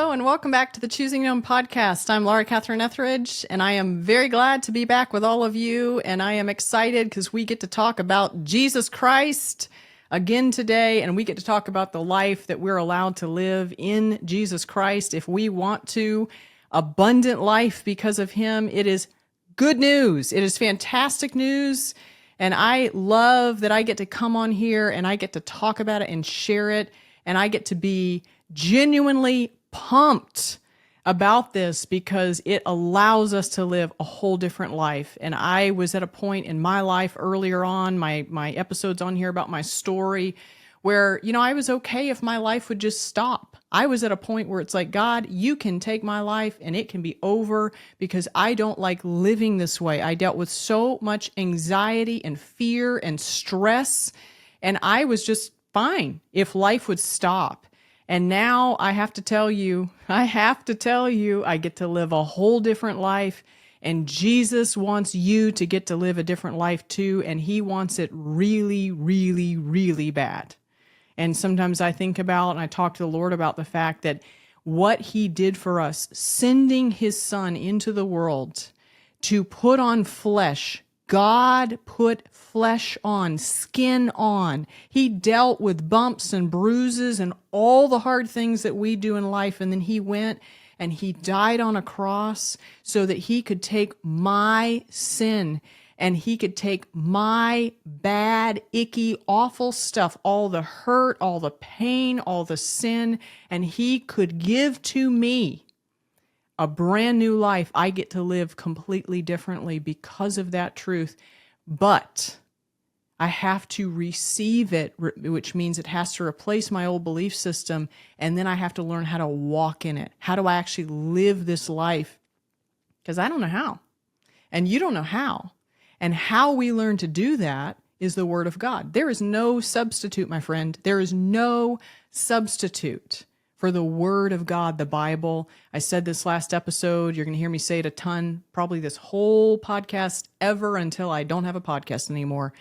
Hello, and welcome back to the Choosing Your Own podcast. I'm Laura Catherine Etheridge, and I am very glad to be back with all of you. And I am excited because we get to talk about Jesus Christ again today, and we get to talk about the life that we're allowed to live in Jesus Christ if we want to. Abundant life because of Him. It is good news. It is fantastic news. And I love that I get to come on here and I get to talk about it and share it. And I get to be genuinely pumped about this because it allows us to live a whole different life. And I was at a point in my life earlier on, my episodes on here about my story, where, I was okay if my life would just stop. I was at a point where it's like, God, you can take my life and it can be over because I don't like living this way. I dealt with so much anxiety and fear and stress, and I was just fine if life would stop. And now I have to tell you, I get to live a whole different life. And Jesus wants you to get to live a different life too. And He wants it really, really, really bad. And sometimes I think about, and I talk to the Lord about the fact that what He did for us, sending His Son into the world to put on flesh. God put flesh on, skin on. He dealt with bumps and bruises and all the hard things that we do in life. And then He went and He died on a cross so that He could take my sin and He could take my bad, icky, awful stuff, all the hurt, all the pain, all the sin, and He could give to me a brand new life. I get to live completely differently because of that truth. But I have to receive it, which means it has to replace my old belief system. And then I have to learn how to walk in it. How do I actually live this life? Because I don't know how. And you don't know how. And how we learn to do that is the Word of God. There is no substitute, my friend. There is no substitute for the Word of God, the Bible. I said this last episode. You're going to hear me say it a ton, probably this whole podcast ever until I don't have a podcast anymore.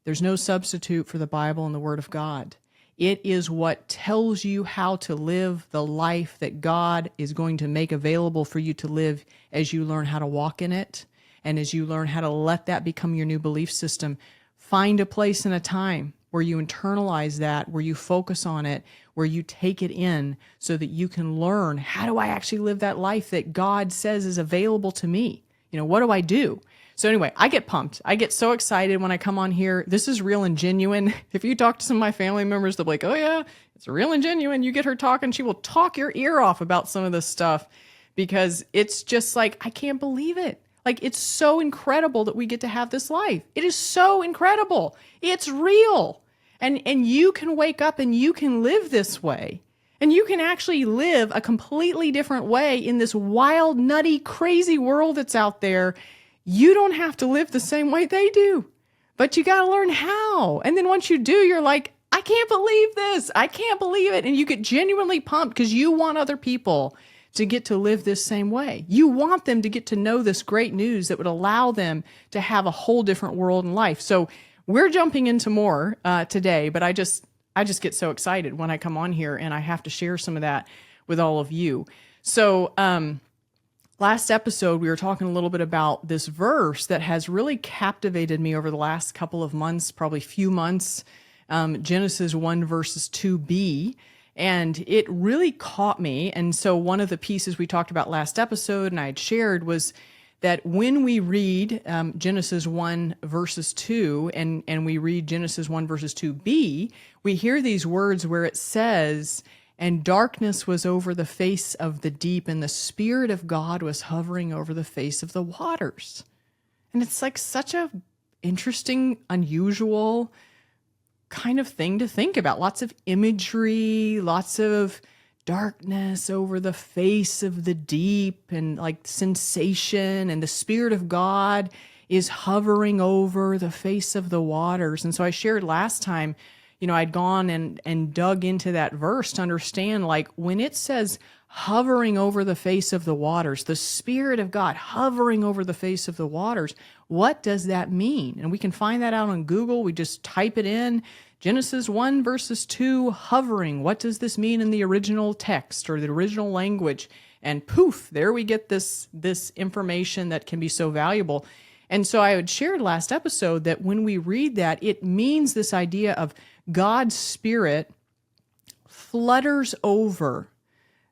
There's no substitute for the Bible and the Word of God. It is what tells you how to live the life that God is going to make available for you to live as you learn how to walk in it and as you learn how to let that become your new belief system. Find a place and a time where you internalize that, where you focus on it, where you take it in so that you can learn, how do I actually live that life that God says is available to me? What do I do? So anyway, I get pumped. I get so excited when I come on here. This is real and genuine. If you talk to some of my family members, they'll be like, oh yeah, it's real and genuine. You get her talking, she will talk your ear off about some of this stuff because it's just like, I can't believe it. Like, it's so incredible that we get to have this life. It is so incredible. It's real. And you can wake up and you can live this way. And you can actually live a completely different way in this wild, nutty, crazy world that's out there. You don't have to live the same way they do, but you got to learn how. And then once you do, you're like, I can't believe this. I can't believe it. And you get genuinely pumped because you want other people to get to live this same way. You want them to get to know this great news that would allow them to have a whole different world and life. So we're jumping into more today, but I just get so excited when I come on here and I have to share some of that with all of you. So last episode, we were talking a little bit about this verse that has really captivated me over the last couple of months, probably few months, Genesis 1 verses 2b. And it really caught me. And so one of the pieces we talked about last episode and I had shared was that when we read Genesis 1 verses 2 and we read Genesis 1 verses 2b, we hear these words where it says, and darkness was over the face of the deep and the Spirit of God was hovering over the face of the waters. And it's like such a interesting, unusual kind of thing to think about. Lots of imagery, lots of darkness over the face of the deep and like sensation, and the Spirit of God is hovering over the face of the waters. And so I shared last time, I'd gone and dug into that verse to understand, like, when it says hovering over the face of the waters, the Spirit of God hovering over the face of the waters. What does that mean? And we can find that out on Google. We just type it in. Genesis 1 verses 2, hovering. What does this mean in the original text or the original language? And poof, there we get this information that can be so valuable. And so I had shared last episode that when we read that, it means this idea of God's Spirit flutters over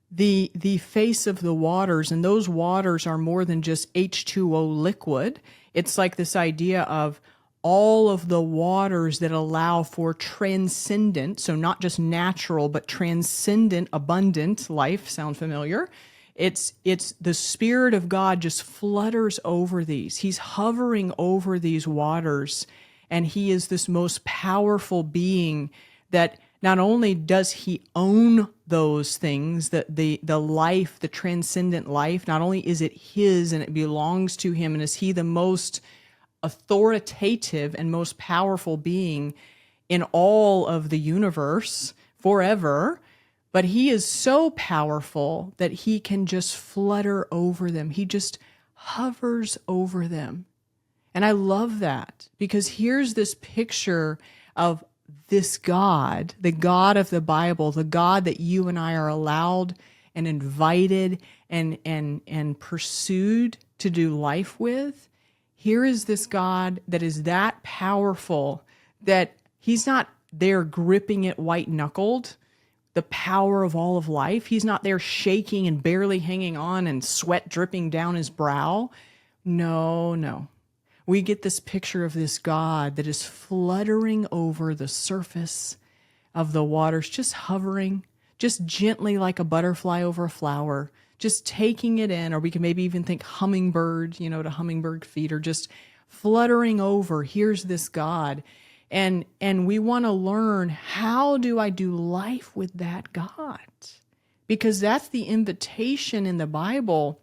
the face of the waters, and those waters are more than just H2O liquid. It's like this idea of all of the waters that allow for transcendent, so not just natural, but transcendent, abundant life. Sound familiar? It's the Spirit of God just flutters over these. He's hovering over these waters, and he is this most powerful being that not only does he own those things, the life, the transcendent life, not only is it his and it belongs to him, and is he the most authoritative and most powerful being in all of the universe forever, but he is so powerful that he can just flutter over them. He just hovers over them. And I love that, because here's this picture of this God, the God of the Bible, the God that you and I are allowed and invited and pursued to do life with. Here is this God that is that powerful that he's not there gripping it white-knuckled, the power of all of life. He's not there shaking and barely hanging on and sweat dripping down his brow. No. We get this picture of this God that is fluttering over the surface of the waters, just hovering, just gently like a butterfly over a flower, just taking it in. Or we can maybe even think hummingbird, to hummingbird feet, or just fluttering over. Here's this God. And we want to learn, how do I do life with that God? Because that's the invitation in the Bible,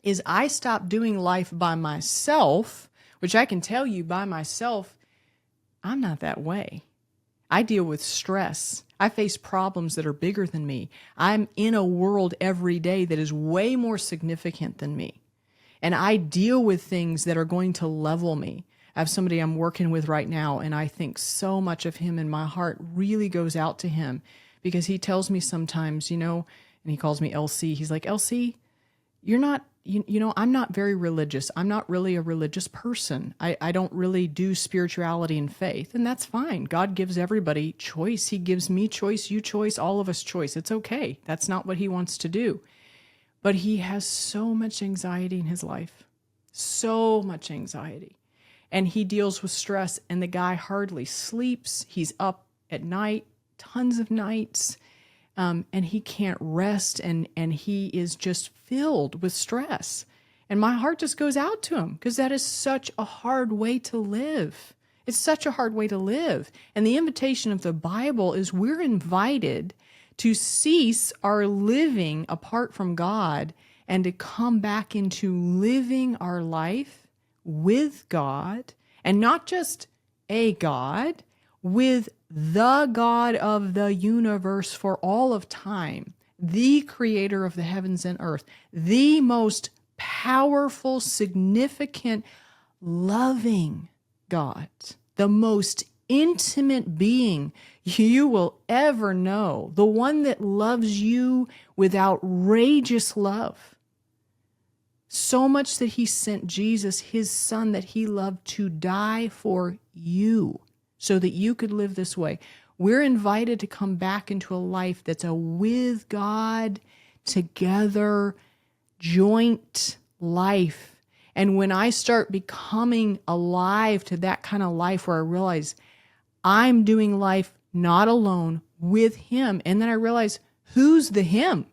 is I stop doing life by myself, which I can tell you by myself, I'm not that way. I deal with stress. I face problems that are bigger than me. I'm in a world every day that is way more significant than me. And I deal with things that are going to level me. I have somebody I'm working with right now, and I think so much of him, and my heart really goes out to him, because he tells me sometimes, and he calls me LC. He's like, LC, you're not, I'm not very religious. I'm not really a religious person. I don't really do spirituality and faith, and that's fine. God gives everybody choice. He gives me choice, you choice, all of us choice. It's okay. That's not what he wants to do. But he has so much anxiety in his life, so much anxiety. And he deals with stress, and the guy hardly sleeps. He's up at night, tons of nights, and he can't rest, and he is just filled with stress. And my heart just goes out to him, because that is such a hard way to live. It's such a hard way to live. And the invitation of the Bible is we're invited to cease our living apart from God and to come back into living our life with God, and not just a God, with the God of the universe for all of time, the creator of the heavens and earth, the most powerful, significant, loving God, the most intimate being you will ever know, the one that loves you with outrageous love. So much that he sent Jesus, his son that he loved, to die for you so that you could live this way. We're invited to come back into a life that's a with God, together, joint life. And when I start becoming alive to that kind of life, where I realize I'm doing life not alone, with him, and then I realize, who's the him?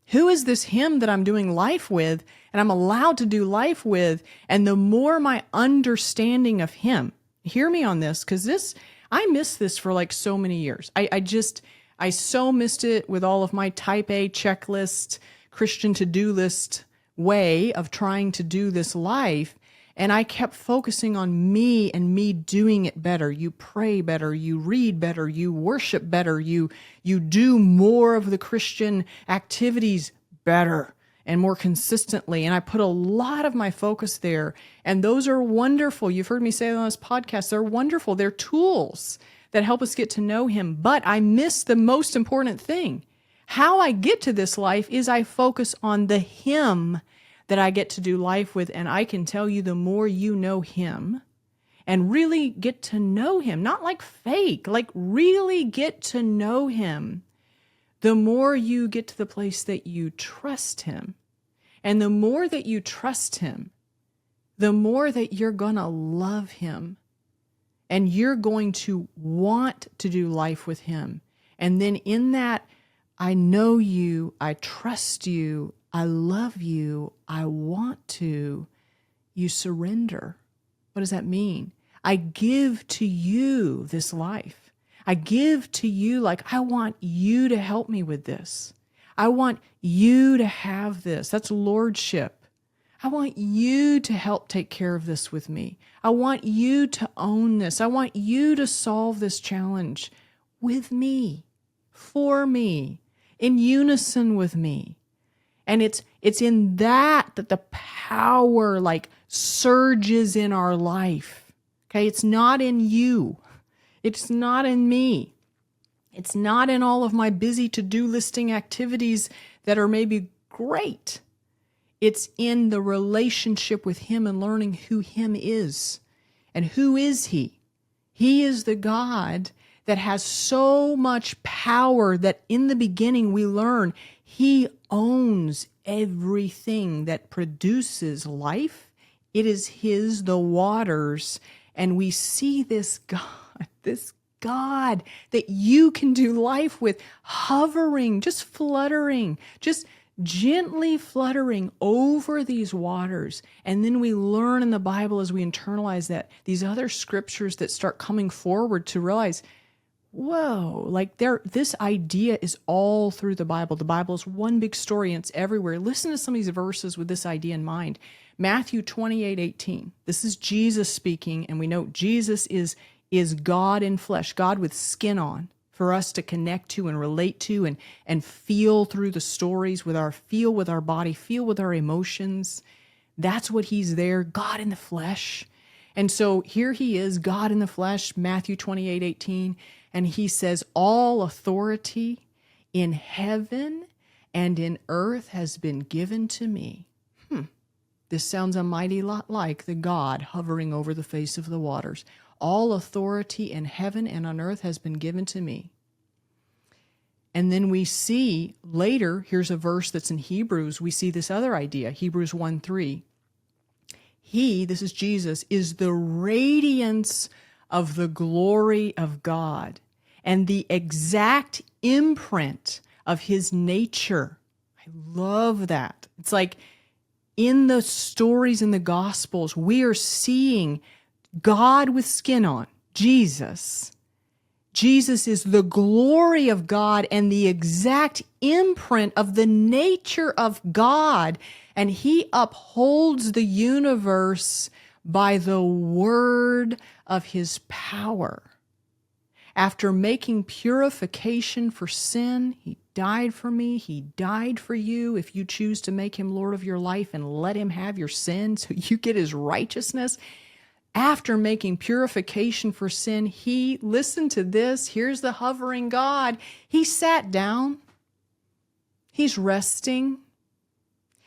Who is this him that I'm doing life with and I'm allowed to do life with? And the more my understanding of him, hear me on this, because I missed this for like so many years. I so missed it with all of my type A checklist, Christian to-do list way of trying to do this life. And I kept focusing on me and me doing it better. You pray better, you read better, you worship better, you do more of the Christian activities better and more consistently. And I put a lot of my focus there. And those are wonderful. You've heard me say on this podcast, they're wonderful. They're tools that help us get to know him. But I missed the most important thing. How I get to this life is I focus on the him that I get to do life with. And I can tell you, the more you know him and really get to know him, not like fake, like really get to know him, the more you get to the place that you trust him. And the more that you trust him, the more that you're going to love him. And you're going to want to do life with him. And then in that, I know you, I trust you, I love you, I want to, you surrender. What does that mean? I give to you this life. I give to you, like, I want you to help me with this. I want you to have this. That's lordship. I want you to help take care of this with me. I want you to own this. I want you to solve this challenge with me, for me, in unison with me. And it's in that the power like surges in our life. Okay, it's not in you. It's not in me. It's not in all of my busy to-do listing activities that are maybe great. It's in the relationship with him and learning who him is. And who is he? He is the God that has so much power that in the beginning we learn he owns everything that produces life. It is his, the waters. And we see this God that you can do life with, hovering, just fluttering, just gently fluttering over these waters. And then we learn in the Bible as we internalize that, these other scriptures that start coming forward to realize, whoa, like this idea is all through the Bible. The Bible is one big story and it's everywhere. Listen to some of these verses with this idea in mind. Matthew 28:18. This is Jesus speaking, and we know Jesus is God in flesh, God with skin on, for us to connect to and relate to and feel through the stories feel with our body, feel with our emotions. That's what he's there, God in the flesh. And so here he is, God in the flesh, Matthew 28:18, and he says, all authority in heaven and in earth has been given to me. This sounds a mighty lot like the God hovering over the face of the waters. All authority in heaven and on earth has been given to me. And then we see later, here's a verse that's in Hebrews, we see this other idea, Hebrews 1:3. He, this is Jesus, is the radiance of the glory of God and the exact imprint of his nature. I love that. It's like in the stories in the Gospels, we are seeing God with skin on, Jesus. Jesus is the glory of God and the exact imprint of the nature of God. And he upholds the universe by the word of his power. After making purification for sin, he died for me. He died for you. If you choose to make him Lord of your life and let him have your sin so you get his righteousness, after making purification for sin, he, listen to this, here's the hovering God. He sat down. He's resting.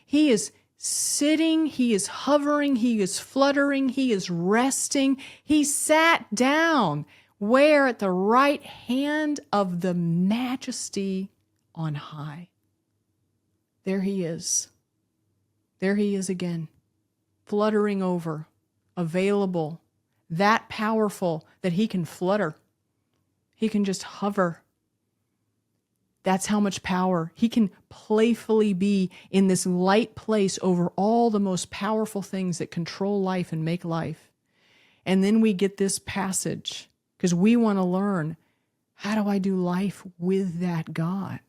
He is sitting. He is hovering. He is fluttering. He is resting. He sat down. Where? At the right hand of the majesty on high. There he is. There he is again, fluttering over, available, that powerful that he can flutter. He can just hover. That's how much power. He can playfully be in this light place over all the most powerful things that control life and make life. And then we get this passage because we want to learn, how do I do life with that God?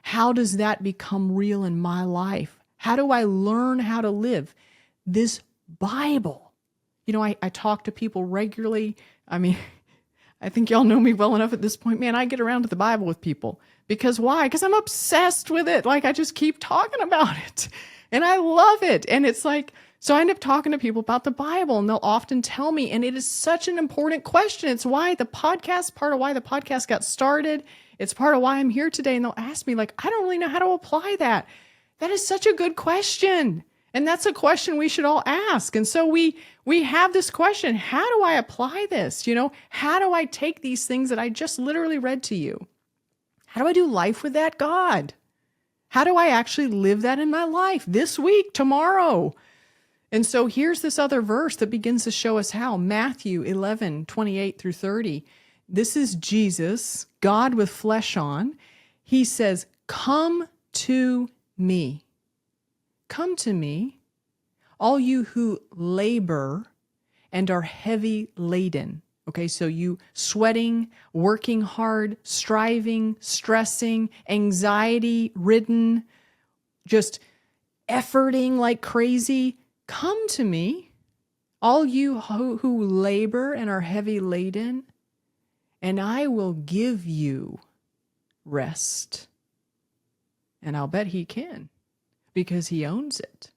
How does that become real in my life? How do I learn how to live? This Bible. You know, I talk to people regularly. I mean, I think y'all know me well enough at this point. Man, I get around to the Bible with people. Because why? Because I'm obsessed with it. Like, I just keep talking about it. And I love it. And it's like, so I end up talking to people about the Bible, and they'll often tell me, and it is such an important question. It's why the podcast, part of why the podcast got started. It's part of why I'm here today. And they'll ask me, like, I don't really know how to apply that. That is such a good question. And that's a question we should all ask. And so we have this question, how do I apply this? You know, how do I take these things that I just literally read to you? How do I do life with that God? How do I actually live that in my life this week, tomorrow? And so here's this other verse that begins to show us how. Matthew 11:28-30. This is Jesus, God with flesh on. He says, come to me. Come to me, all you who labor and are heavy laden. Okay, so you sweating, working hard, striving, stressing, anxiety ridden, just efforting like crazy. Come to me, all you who labor and are heavy laden, and I will give you rest. And I'll bet he can, because he owns it,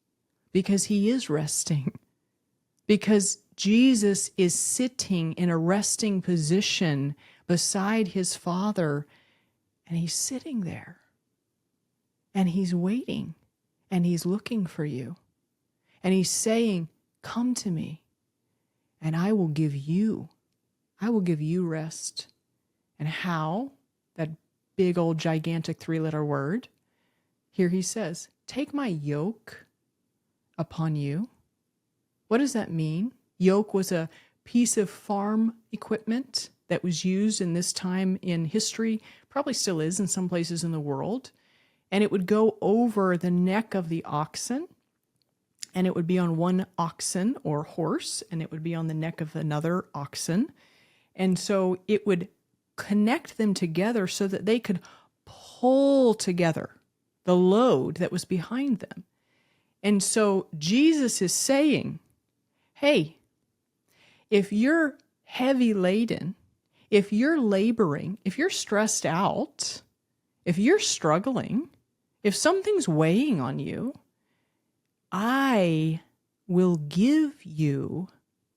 because he is resting, because Jesus is sitting in a resting position beside his Father, and he's sitting there, and he's waiting, and he's looking for you, and he's saying, come to me, and I will give you rest. And how? That big old gigantic 3-letter word. Here he says, take my yoke upon you. What does that mean? Yoke was a piece of farm equipment that was used in this time in history, probably still is in some places in the world. And it would go over the neck of the oxen, and it would be on one oxen or horse, and it would be on the neck of another oxen. And so it would connect them together so that they could pull together the load that was behind them. And so Jesus is saying, hey, if you're heavy laden, if you're laboring, if you're stressed out, if you're struggling, if something's weighing on you, I will give you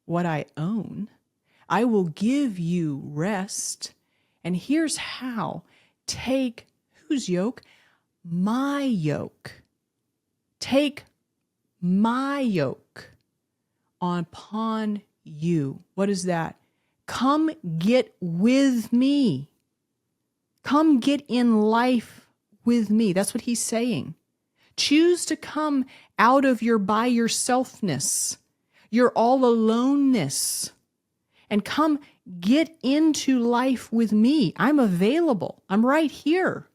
what I own. I will give you rest. And here's how. Take whose yoke? My yoke. Take my yoke upon you. What is that? Come get with me. Come get in life with me. That's what he's saying. Choose to come out of your by yourselfness, your all aloneness, and come get into life with me. I'm available. I'm right here.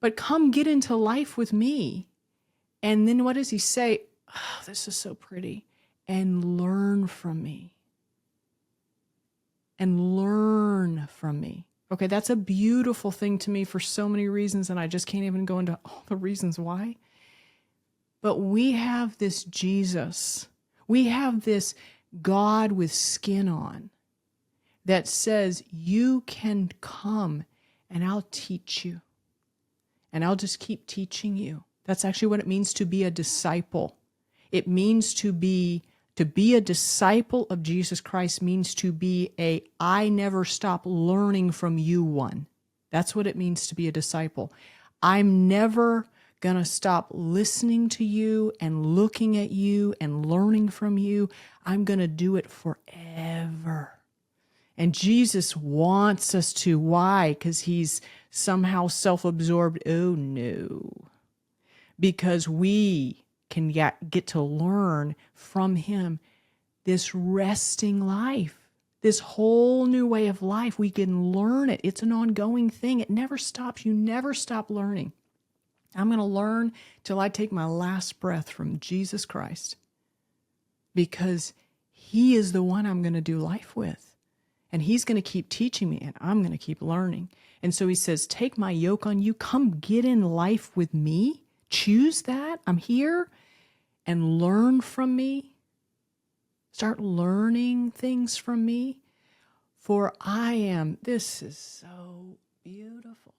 But come get into life with me. And then what does he say? Oh, this is so pretty. And learn from me. And learn from me. Okay, that's a beautiful thing to me for so many reasons, and I just can't even go into all the reasons why. But we have this Jesus. We have this God with skin on that says, you can come and I'll teach you. And I'll just keep teaching you. That's actually what it means to be a disciple. It means to be a disciple of Jesus Christ means to be a I never stop learning from you one. That's what it means to be a disciple. I'm never going to stop listening to you and looking at you and learning from you. I'm going to do it forever. And Jesus wants us to. Why? Because he's somehow self-absorbed. Oh, no. Because we can get to learn from him this resting life, this whole new way of life. We can learn it. It's an ongoing thing. It never stops. You never stop learning. I'm going to learn till I take my last breath from Jesus Christ, because he is the one I'm going to do life with. And he's going to keep teaching me, and I'm going to keep learning. And so he says, take my yoke on you. Come get in life with me. Choose that. I'm here. And learn from me. Start learning things from me. For this is so beautiful.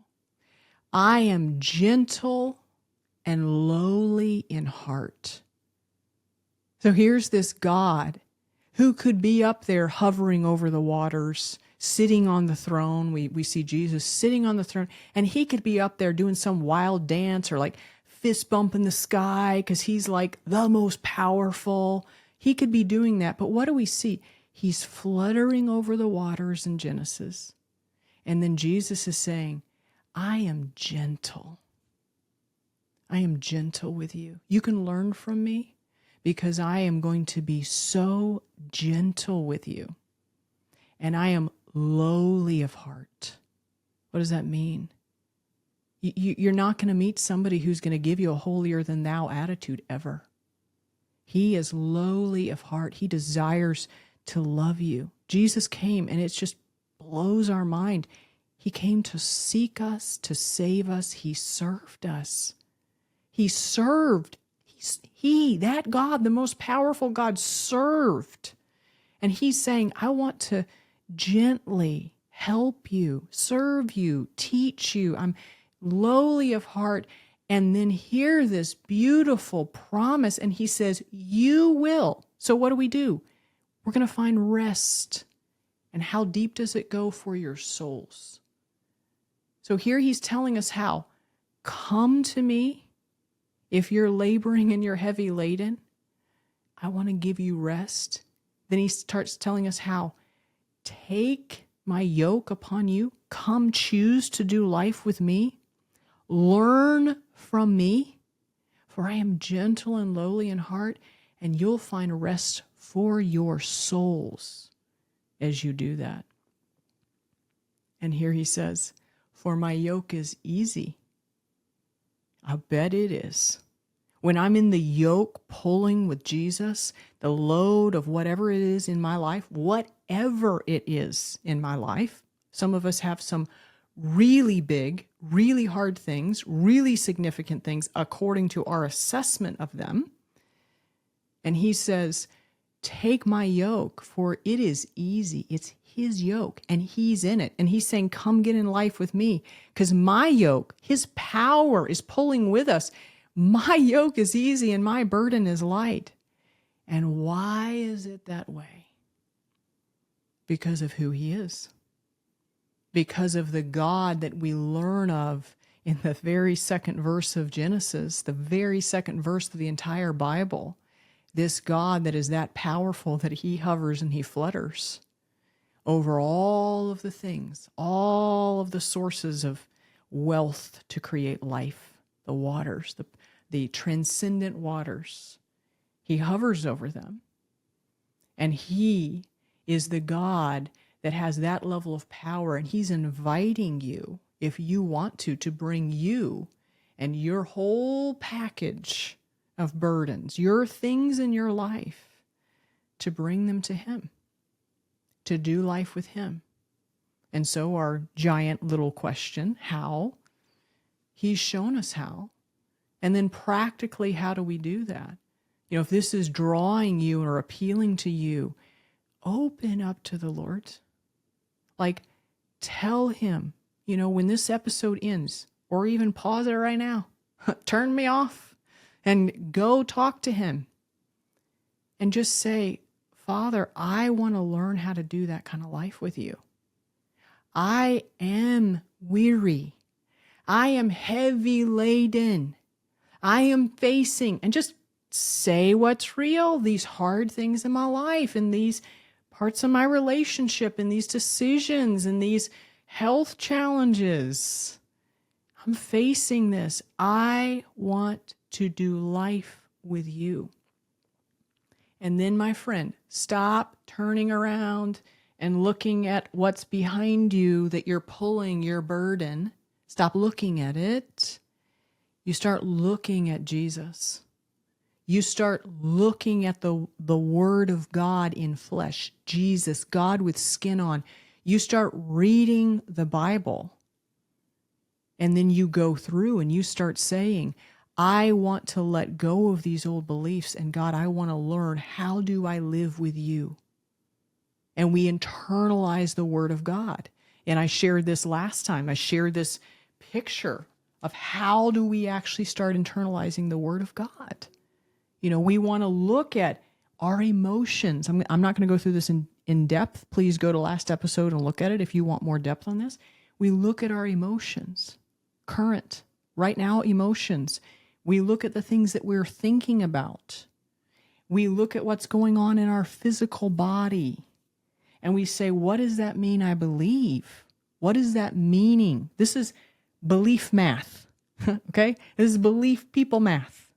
I am gentle and lowly in heart. So here's this God who could be up there hovering over the waters, sitting on the throne. We see Jesus sitting on the throne, and he could be up there doing some wild dance or like fist bump in the sky because he's like the most powerful. He could be doing that. But what do we see? He's fluttering over the waters in Genesis. And then Jesus is saying, I am gentle. I am gentle with you. You can learn from me because I am going to be so gentle with you. And I am lowly of heart. What does that mean? You're not going to meet somebody who's going to give you a holier than thou attitude ever. He is lowly of heart. He desires to love you. Jesus came, and it just blows our mind. He came to seek us, to save us. He served us. He served. That God, the most powerful God, served. And he's saying, I want to gently help you, serve you, teach you. I'm lowly of heart. And then hear this beautiful promise. And he says, you will. So what do? We're going to find rest. And how deep does it go for your souls? So here he's telling us how. Come to me. If you're laboring and you're heavy laden, I want to give you rest. Then he starts telling us how. Take my yoke upon you. Come choose to do life with me. Learn from me, for I am gentle and lowly in heart, and you'll find rest for your souls as you do that. And here he says, for my yoke is easy. I bet it is. When I'm in the yoke pulling with Jesus, the load of whatever it is in my life, whatever it is in my life, some of us have some really big, really hard things, really significant things according to our assessment of them. And he says, take my yoke, for it is easy. It's his yoke, and he's in it. And he's saying, come get in life with me, because my yoke, his power is pulling with us. My yoke is easy and my burden is light. And why is it that way? Because of who he is. Because of the God that we learn of in the very second verse of Genesis, the very second verse of the entire Bible. This God that is that powerful that he hovers and he flutters over all of the things, all of the sources of wealth to create life, the waters, the transcendent waters. He hovers over them. And he is the God that has that level of power, and he's inviting you, if you want to bring you and your whole package of burdens, your things in your life, to bring them to him, to do life with him. And so our giant little question, how? He's shown us how. And then practically, how do we do that? You know, if this is drawing you or appealing to you, open up to the Lord. Like, tell him, you know, when this episode ends, or even pause it right now, turn me off and go talk to him. And just say, Father, I want to learn how to do that kind of life with you. I am weary. I am heavy laden. I am facing, and just say what's real, these hard things in my life, and these parts of my relationship, and these decisions, and these health challenges. I'm facing this. I want to do life with you. And then, my friend, stop turning around and looking at what's behind you that you're pulling your burden. Stop looking at it. You start looking at Jesus. You start looking at the Word of God in flesh, Jesus, God with skin on. You start reading the Bible. And then you go through and you start saying, I want to let go of these old beliefs, and God, I want to learn, how do I live with you? And we internalize the Word of God. And I shared this last time. I shared this picture of how do we actually start internalizing the Word of God. You know, we want to look at our emotions. I'm not going to go through this in depth. Please go to last episode and look at it if you want more depth on this. We look at our emotions, current, right now emotions. We look at the things that we're thinking about. We look at what's going on in our physical body. And we say, what does that mean I believe? What is that meaning? This is belief math, okay? This is belief people math.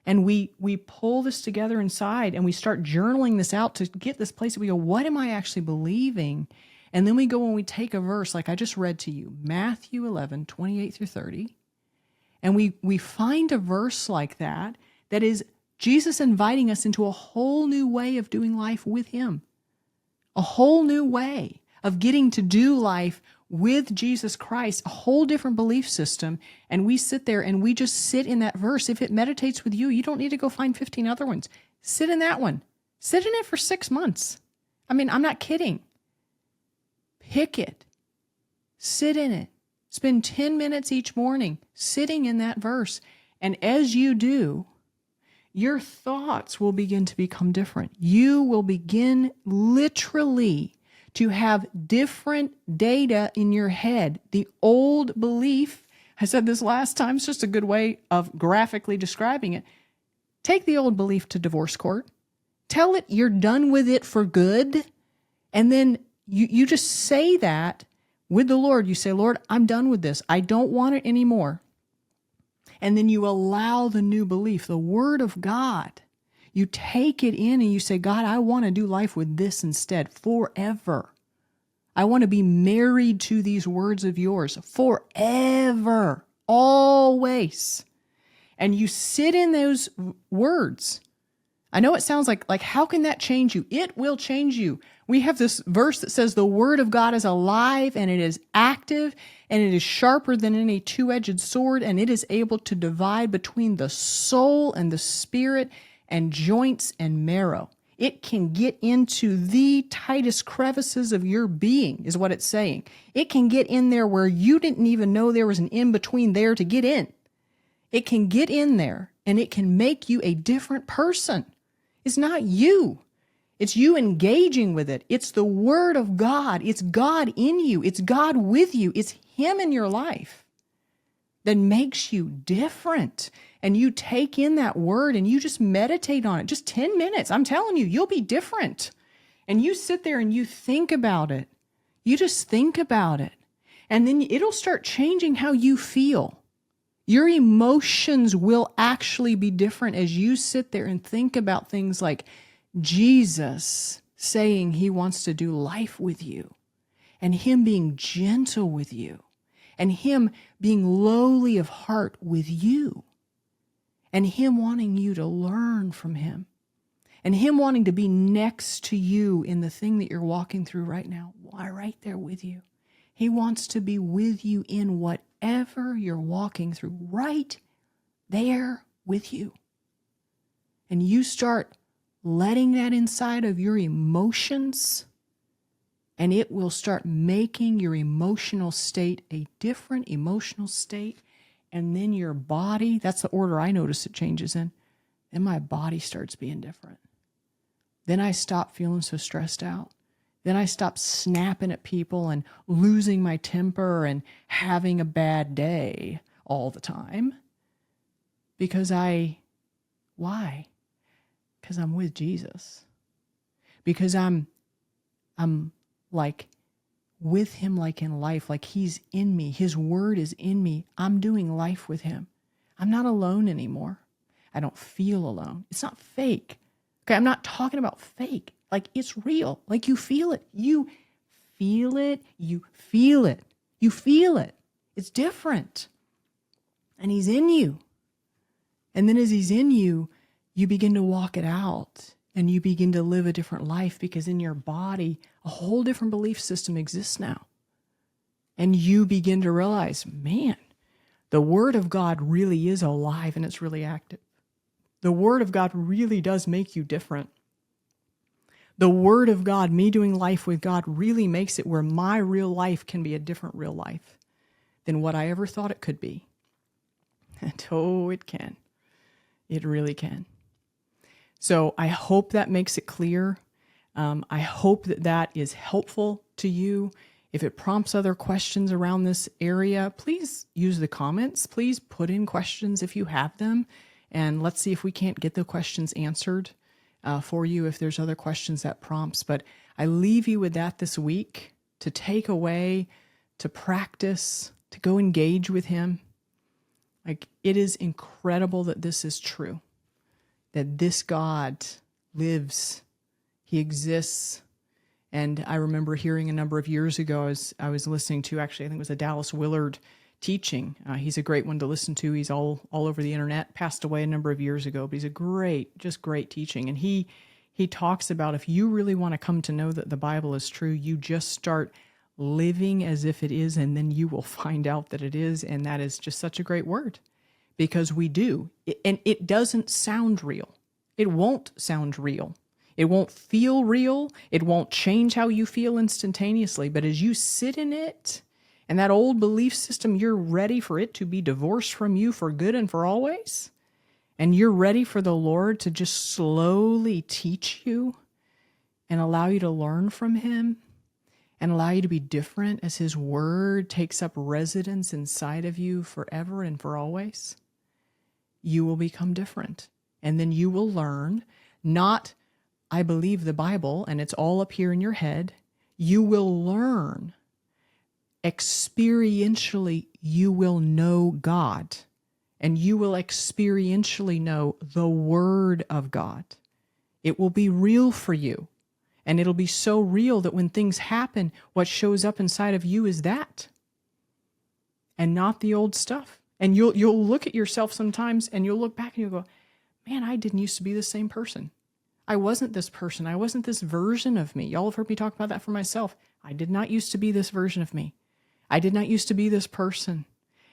And we pull this together inside and we start journaling this out to get this place that we go, what am I actually believing? And then we go and we take a verse like I just read to you, Matthew 11, 28 through 30. And we find a verse like that is Jesus inviting us into a whole new way of doing life with him. A whole new way of getting to do life with Jesus Christ, a whole different belief system. And we sit there and we just sit in that verse. If it meditates with you, you don't need to go find 15 other ones. Sit in that one. Sit in it for 6 months. I mean, I'm not kidding. Pick it. Sit in it. Spend 10 minutes each morning sitting in that verse. And as you do, your thoughts will begin to become different. You will begin literally to have different data in your head. The old belief, I said this last time, it's just a good way of graphically describing it. Take the old belief to divorce court. Tell it you're done with it for good. And then you just say that with the Lord. You say, Lord, I'm done with this. I don't want it anymore. And then you allow the new belief, the Word of God. You take it in and you say, God, I want to do life with this instead forever. I want to be married to these words of yours forever, always. And you sit in those words. I know it sounds like how can that change you? It will change you. We have this verse that says the Word of God is alive and it is active and it is sharper than any two-edged sword, and it is able to divide between the soul and the spirit and joints and marrow. It can get into the tightest crevices of your being, is what it's saying. It can get in there where you didn't even know there was an in-between there to get in. It can get in there and it can make you a different person. It's not you. It's you engaging with it. It's the Word of God. It's God in you. It's God with you. It's Him in your life that makes you different. And you take in that Word and you just meditate on it. Just 10 minutes. I'm telling you, you'll be different. And you sit there and you think about it. You just think about it. And then it'll start changing how you feel. Your emotions will actually be different as you sit there and think about things like Jesus saying He wants to do life with you, and Him being gentle with you, and Him being lowly of heart with you, and Him wanting you to learn from Him, and Him wanting to be next to you in the thing that you're walking through right now. Why, right there with you. He wants to be with you in whatever you're walking through, right there with you. And you start letting that inside of your emotions, and it will start making your emotional state a different emotional state. And then your body, that's the order I notice it changes in. Then my body starts being different. Then I stop feeling so stressed out. Then I stop snapping at people and losing my temper and having a bad day all the time. Because why? Because I'm with Jesus. Because I'm like with Him, like in life, like He's in me. His Word is in me. I'm doing life with Him. I'm not alone anymore. I don't feel alone. It's not fake. Okay, I'm not talking about fake. Like it's real. Like you feel it. You feel it. You feel it. You feel it. It's different. And He's in you. And then as He's in you, you begin to walk it out and you begin to live a different life, because in your body, a whole different belief system exists now. And you begin to realize, man, The Word of God really is alive and it's really active. The Word of God really does make you different. The Word of God, me doing life with God, really makes it where my real life can be a different real life than what I ever thought it could be. And oh, it can. It really can. So I hope that makes it clear. I hope that that is helpful to you. If it prompts other questions around this area, please use the comments. Please put in questions if you have them. And let's see if we can't get the questions answered for you if there's other questions that prompts. But I leave you with that this week to take away, to practice, to go engage with him. Like, it is incredible that this is true, that this God lives, he exists. And I remember hearing a number of years ago, as I was listening to, actually, I think it was a Dallas Willard teaching. He's a great one to listen to. He's all over the internet, passed away a number of years ago, but he's a great teaching. And he talks about, if you really want to come to know that the Bible is true, you just start living as if it is, and then you will find out that it is. And that is just such a great word, because we do. And it doesn't sound real. It won't sound real. It won't feel real. It won't change how you feel instantaneously. But as you sit in it, and that old belief system, you're ready for it to be divorced from you for good and for always. And you're ready for the Lord to just slowly teach you and allow you to learn from him and allow you to be different as his word takes up residence inside of you forever and for always. You will become different. And then you will learn, not, I believe the Bible and it's all up here in your head. You will learn. Experientially, you will know God, and you will experientially know the Word of God. It will be real for you, and it'll be so real that when things happen, what shows up inside of you is that, and not the old stuff. And you'll look at yourself sometimes, and you'll look back and you'll go, man, I didn't used to be the same person. I wasn't this person. I wasn't this version of me. Y'all have heard me talk about that for myself. I did not used to be this version of me. I did not used to be this person.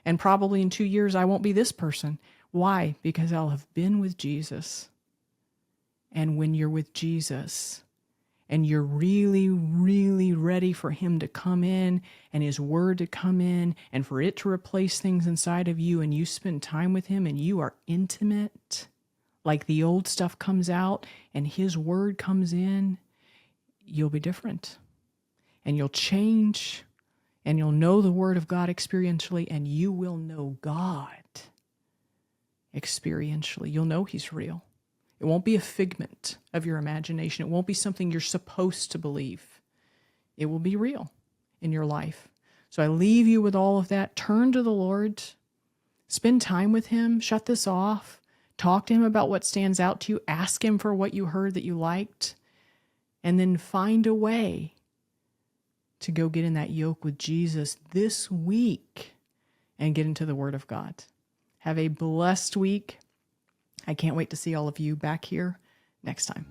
And probably in 2 years, I won't be this person. Why? Because I'll have been with Jesus. And when you're with Jesus and you're really, really ready for him to come in and his word to come in and for it to replace things inside of you, and you spend time with him and you are intimate, like the old stuff comes out and his word comes in, you'll be different and you'll change. And you'll know the Word of God experientially, and you will know God experientially. You'll know he's real. It won't be a figment of your imagination. It won't be something you're supposed to believe. It will be real in your life. So I leave you with all of that. Turn to the Lord. Spend time with him. Shut this off. Talk to him about what stands out to you. Ask him for what you heard that you liked. And then find a way to go get in that yoke with Jesus this week and get into the Word of God. Have a blessed week. I can't wait to see all of you back here next time.